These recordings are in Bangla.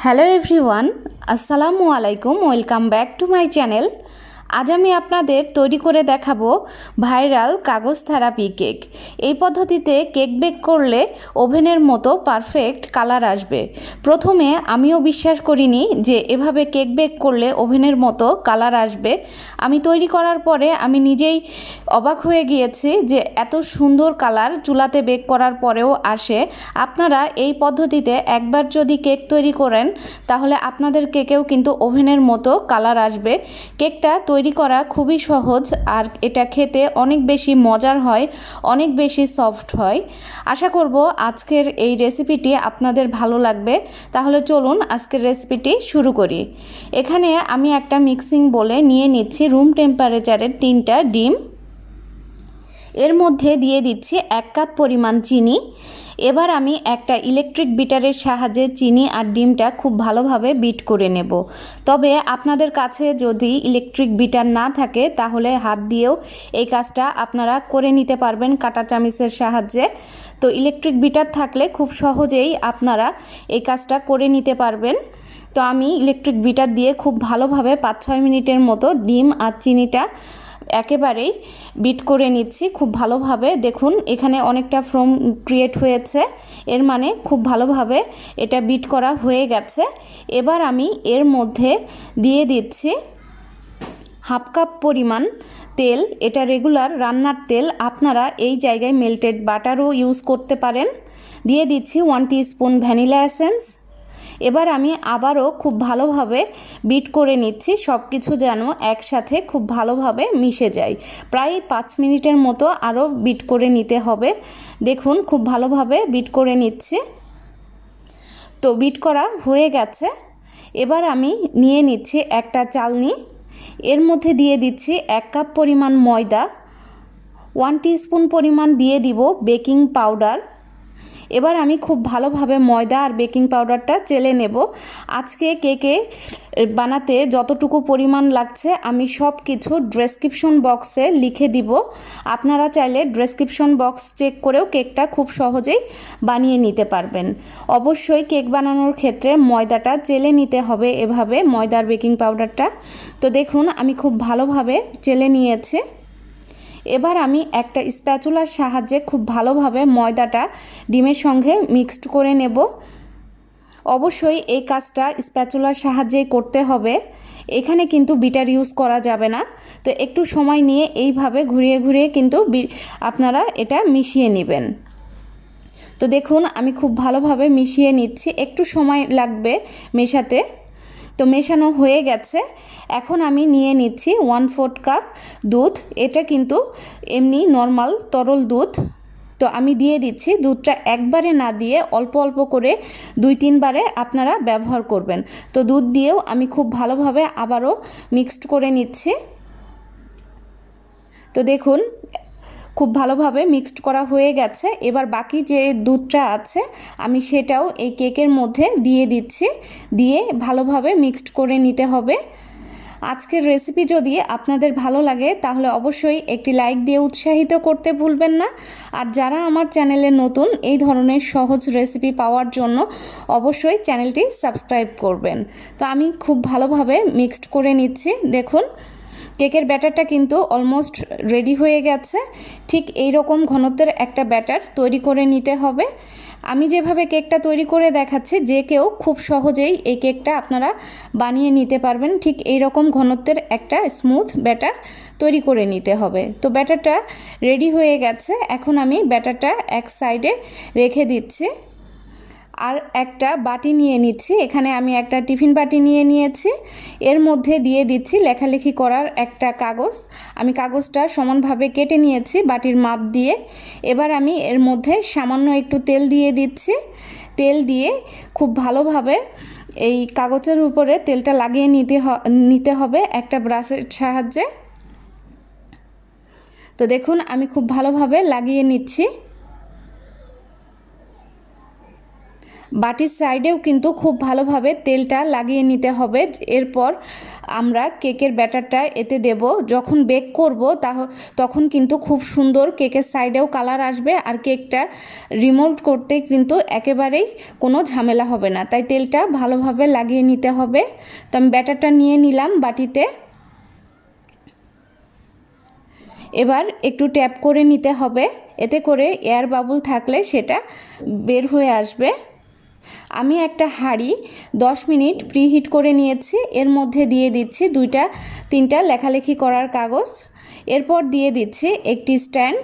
হ্যালো এভরিওয়ান, আসসালামু আলাইকুম। Welcome back to my channel. আজ আমি আপনাদের তৈরি করে দেখাবো ভাইরাল কাগজ থেরাপি কেক। এই পদ্ধতিতে কেক বেক করলে ওভেনের মতো পারফেক্ট কালার আসবে। প্রথমে আমিও বিশ্বাস করিনি যে এভাবে কেক বেক করলে ওভেনের মতো কালার আসবে। আমি তৈরি করার পরে আমি নিজেই অবাক হয়ে গিয়েছি যে এত সুন্দর কালার চুলাতে বেক করার পরেও আসে। আপনারা এই পদ্ধতিতে একবার যদি কেক তৈরি করেন তাহলে আপনাদের কেকেও কিন্তু ওভেনের মতো কালার আসবে। কেকটা তৈরি করা খুবই সহজ আর এটা খেতে অনেক বেশি মজার হয়, অনেক বেশি সফট হয়। আশা করব আজকের এই রেসিপিটি আপনাদের ভালো লাগবে। তাহলে চলুন আজকের রেসিপিটি শুরু করি। এখানে আমি একটা মিক্সিং বোলে নিয়ে নিচ্ছি রুম টেম্পারেচারের 3টা ডিম। এর মধ্যে দিয়ে দিচ্ছি 1 কাপ পরিমাণ চিনি। এবার আমি একটা ইলেকট্রিক বিটারের সাহায্যে চিনি আর ডিমটা খুব ভালোভাবে বিট করে নেব। তবে আপনাদের কাছে যদি ইলেকট্রিক বিটার না থাকে তাহলে হাত দিয়েও এই কাজটা আপনারা করে নিতে পারবেন কাঁটা চামিচের সাহায্যে। তো ইলেকট্রিক বিটার থাকলে খুব সহজেই আপনারা এই কাজটা করে নিতে পারবেন। তো আমি ইলেকট্রিক বিটার দিয়ে খুব ভালোভাবে 5-6 মিনিটের মতো ডিম আর চিনিটা একেবারেই বিট করে নিচ্ছি খুব ভালোভাবে। দেখুন এখানে অনেকটা ফোম ক্রিয়েট হয়েছে, এর মানে খুব ভালোভাবে এটা বিট করা হয়ে গেছে। এবার আমি এর মধ্যে দিয়ে দিচ্ছি 1/2 কাপ পরিমাণ তেল। এটা রেগুলার রান্নার তেল, আপনারা এই জায়গায় মেল্টেড বাটারও ইউজ করতে পারেন। দিয়ে দিচ্ছি 1 টিস্পুন ভ্যানিলা এসেন্স। এবার আমি আবারও খুব ভালোভাবে বিট করে নিচ্ছি, সব কিছু যেন একসাথে খুব ভালোভাবে মিশে যায়। প্রায় 5 মিনিটের মতো আরও বিট করে নিতে হবে। দেখুন খুব ভালোভাবে বিট করে নিচ্ছি। তো বিট করা হয়ে গেছে। এবার আমি নিয়ে নিচ্ছি একটা চালনি। এর মধ্যে দিয়ে দিচ্ছি 1 কাপ পরিমাণ ময়দা, 1 টিস্পুন পরিমাণ দিয়ে দিব বেকিং পাউডার। এবার আমি খুব ভালোভাবে ময়দা আর বেকিং পাউডারটা চেলে নেব। আজকে কেকে বানাতে যতটুকু পরিমাণ লাগছে আমি সব কিছু ডেসক্রিপশন বক্সে লিখে দিব। আপনারা চাইলে ডেসক্রিপশন বক্স চেক করেও কেকটা খুব সহজেই বানিয়ে নিতে পারবেন। অবশ্যই কেক বানানোর ক্ষেত্রে ময়দাটা চেলে নিতে হবে, এভাবে ময়দার বেকিং পাউডারটা। তো দেখুন আমি খুব ভালোভাবে চেলে নিয়েছি। এবার আমি একটা স্প্যাচুলার সাহায্যে খুব ভালোভাবে ময়দাটা ডিমের সঙ্গে মিক্সড করে নেব। অবশ্যই এই কাজটা স্প্যাচুলার সাহায্যেই করতে হবে, এখানে কিন্তু বিটার ইউজ করা যাবে না। তো একটু সময় নিয়ে এইভাবে ঘুরিয়ে ঘুরিয়ে কিন্তু আপনারা এটা মিশিয়ে নেবেন। তো দেখুন আমি খুব ভালোভাবে মিশিয়ে নিচ্ছি, একটু সময় লাগবে মেশাতে। তো মেশানো হয়ে গেছে। এখন আমি নিয়ে নিচ্ছি 1/4 কাপ দুধ। এটা কিন্তু এমনি নর্মাল তরল দুধ। তো আমি দিয়ে দিচ্ছি, দুধটা একবারে না দিয়ে অল্প অল্প করে 2-3 বারে আপনারা ব্যবহার করবেন। তো দুধ দিয়েও আমি খুব ভালোভাবে আবারও মিক্সড করে নিচ্ছি। তো দেখুন খুব ভালোভাবে মিক্সড করা হয়ে গেছে। এবার বাকি যে দুধটা আছে আমি সেটাও এই কেকের মধ্যে দিয়ে দিচ্ছি, দিয়ে ভালোভাবে মিক্সড করে নিতে হবে। আজকের রেসিপি যদি আপনাদের ভালো লাগে তাহলে অবশ্যই একটি লাইক দিয়ে উৎসাহিত করতে ভুলবেন না। আর যারা আমার চ্যানেলে নতুন এই ধরনের সহজ রেসিপি পাওয়ার জন্য অবশ্যই চ্যানেলটি সাবস্ক্রাইব করবেন। তো আমি খুব ভালোভাবে মিক্সড করে নিচ্ছি। দেখুন কেকের ব্যাটারটা কিন্তু অলমোস্ট রেডি হয়ে গেছে। ঠিক এই রকম ঘনত্বের একটা ব্যাটার তৈরি করে নিতে হবে। আমি যেভাবে কেকটা তৈরি করে দেখাচ্ছি যে কেউ খুব সহজেই এই কেকটা আপনারা বানিয়ে নিতে পারবেন। ঠিক এই রকম ঘনত্বের একটা স্মুথ ব্যাটার তৈরি করে নিতে হবে। তো ব্যাটারটা রেডি হয়ে গেছে। এখন আমি ব্যাটারটা এক সাইডে রেখে দিচ্ছি আর একটা বাটি নিয়ে নিচ্ছি। এখানে আমি একটা টিফিন বাটি নিয়ে নিয়েছি। এর মধ্যে দিয়ে দিচ্ছি লেখালেখি করার একটা কাগজ। আমি কাগজটা সমানভাবে কেটে নিয়েছি বাটির মাপ দিয়ে। এবার আমি এর মধ্যে সামান্য একটু তেল দিয়ে দিচ্ছি। তেল দিয়ে খুব ভালোভাবে এই কাগজের উপরে তেলটা লাগিয়ে নিতে হবে একটা ব্রাশের সাহায্যে। তো দেখুন আমি খুব ভালোভাবে লাগিয়ে নিচ্ছি। বাটির সাইডেও কিন্তু খুব ভালোভাবে তেলটা লাগিয়ে নিতে হবে। এরপর আমরা কেকের ব্যাটারটা এতে দেব। যখন বেক করব তখন কিন্তু খুব সুন্দর কেকের সাইডেও কালার আসবে, আর কেকটা রিমোভ করতে কিন্তু একেবারেই কোনো ঝামেলা হবে না। তাই তেলটা ভালোভাবে লাগিয়ে নিতে হবে। তো আমি ব্যাটারটা নিয়ে নিলাম বাটিতে। এবার একটু ট্যাপ করে নিতে হবে, এতে করে এয়ার বাবল থাকলে সেটা বের হয়ে আসবে। আমি একটা হাঁড়ি 10 মিনিট প্রিহিট করে নিয়েছি। এর মধ্যে দিয়ে দিচ্ছি 2-3টা লেখালেখি করার কাগজ। এরপর দিয়ে দিচ্ছি একটি স্ট্যান্ড।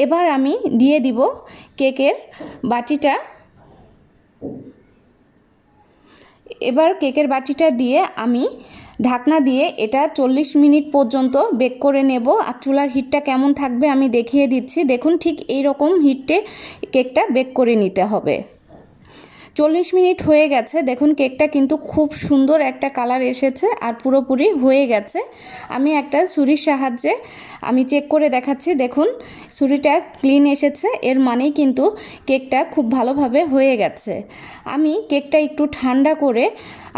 এবার আমি দিয়ে দিব কেকের বাটিটা। এবার কেকের বাটিটা দিয়ে আমি ঢাকনা দিয়ে এটা 40 মিনিট পর্যন্ত বেক করে নেব। আর চুলার হিটটা কেমন থাকবে আমি দেখিয়ে দিচ্ছি। দেখুন, ঠিক এই রকম হিটে কেকটা বেক করে নিতে হবে। 40 মিনিট হয়ে গেছে। দেখুন, কেকটা কিন্তু খুব সুন্দর একটা কালার এসেছে আর পুরোপুরি হয়ে গেছে। আমি একটা ছুরির সাহায্যে আমি চেক করে দেখাচ্ছি। দেখুন, ছুরিটা ক্লিন এসেছে, এর মানেই কিন্তু কেকটা খুব ভালোভাবে হয়ে গেছে। আমি কেকটা একটু ঠান্ডা করে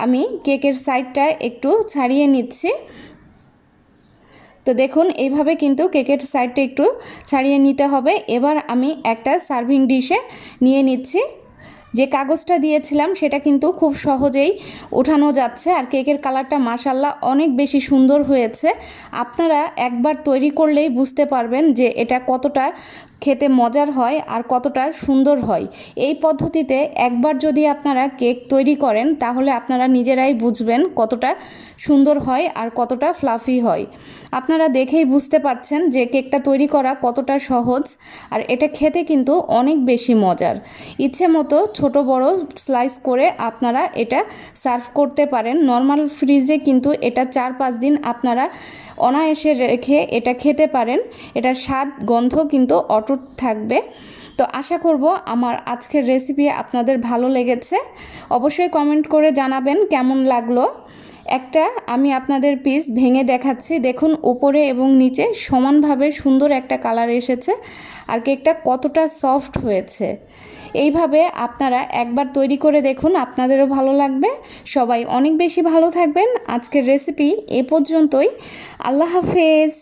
আমি কেকের সাইডটা একটু ছাড়িয়ে নিচ্ছি। তো দেখুন, এইভাবে কিন্তু কেকের সাইডটা একটু ছাড়িয়ে নিতে হবে। এবার আমি একটা সার্ভিং ডিশে নিয়ে নিচ্ছি। যে কাগজটা দিয়েছিলাম সেটা কিন্তু খুব সহজেই ওঠানো যাচ্ছে, আর কেকের কালারটা মাশাআল্লাহ অনেক বেশি সুন্দর হয়েছে। আপনারা একবার তৈরি করলেই বুঝতে পারবেন যে এটা কতটা খেতে মজার হয় আর কতটা সুন্দর হয়। এই পদ্ধতিতে একবার যদি আপনারা কেক তৈরি করেন তাহলে আপনারা নিজেরাই বুঝবেন কতটা সুন্দর হয় আর কতটা ফ্লাফি হয়। আপনারা দেখেই বুঝতে পারছেন যে কেকটা তৈরি করা কতটা সহজ, আর এটা খেতে কিন্তু অনেক বেশি মজার। ইচ্ছে মতো ছোট বড় স্লাইস করে আপনারা এটা সার্ভ করতে পারেন। নর্মাল ফ্রিজে কিন্তু এটা 4-5 দিন আপনারা অনায়াসে রেখে এটা খেতে পারেন। এটার স্বাদ গন্ধ কিন্তু অটুট থাকবে। তো আশা করব আমার আজকের রেসিপি আপনাদের ভালো লেগেছে। অবশ্যই কমেন্ট করে জানাবেন কেমন লাগলো। একটা আমি আপনাদের পিস ভেঙে দেখাচ্ছি। দেখুন, উপরে এবং নিচে সমানভাবে সুন্দর একটা কালার এসেছে, আর কেকটা কতটা সফট হয়েছে। এইভাবে আপনারা একবার তৈরি করে দেখুন, আপনাদেরও ভালো লাগবে। সবাই অনেক বেশি ভালো থাকবেন। আজকের রেসিপি এ পর্যন্তই। আল্লাহ হাফেজ।